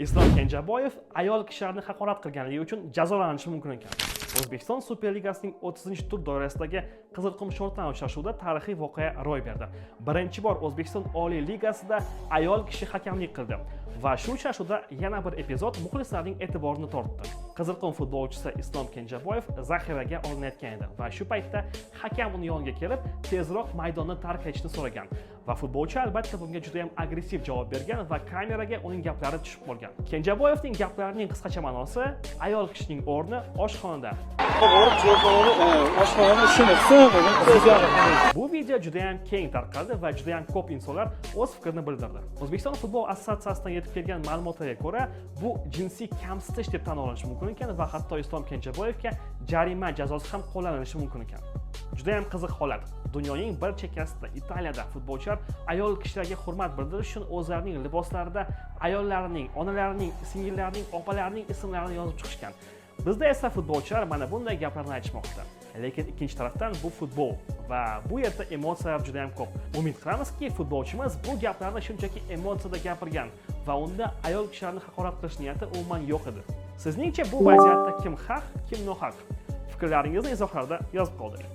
Islom Kenjaboyev ayol kishilarni haqorat qilganligi uchun jazolanishi mumkin ekan. O'zbekiston Superligasining 30-tur doirasidagi Qizilqum Shortland uchrashuvida tarixiy voqea ro'y berdi. Birinchi bor O'zbekiston Oliy Ligasida ayol kishi hakamlik qildi va shu uchrashuvda yana bir epizod muxlislarning e'tiborini tortdi. Qizilqum futbolchisi Islom Kenjaboyev zaxiraga olinayotgan edi va shu paytda hakam uning yoniga kelib, tezroq maydonni tark etishni so'ragan. Va futbolchi albatta bunga juda ham agressiv javob bergan va kameraga uning gaplari tushib qolgan. Kenjaboyevning gaplarining qisqacha ma'nosi: ayol kishining o'rni oshxonada. Bu video juda ham keng tarqaldi va juda ham ko'p insonlar o'z fikrini bildirdi. O'zbekiston futbol assotsiatsiyasidan yetib kelgan ma'lumotlarga ko'ra, bu jinsiy kamsitish deb tan olinishi mumkin ekan va hatto Islom Kenjaboyevga jarima jazosi ham qo'llanilishi mumkin ekan. Juda ham qiziq holat. Dunyoning bir chekkasida Italiyada futbolchilar ayol kishilarga hurmat bildirish uchun o'zlarining liboslarida ayollarining, onalarining, singillarining, opalarining ismlarini yozib chiqishgan. Bizda esa futbolchilar mana bunday gaplarni aytishmoqda. Lekin ikkinchi tarafdan bu futbol va bu yerda emotsiyalar juda ham ko'p. Umid qilamizki, futbolchimiz bu gaplarni shunchaki emotsiyada gapirgan va unda ayol kishilarni haqorat qilish niyati umuman yo'q edi. Sizningcha bu vaziyatda kim haq, kim nohaq? Fikrlaringizni izohlarda yozib qoldiring.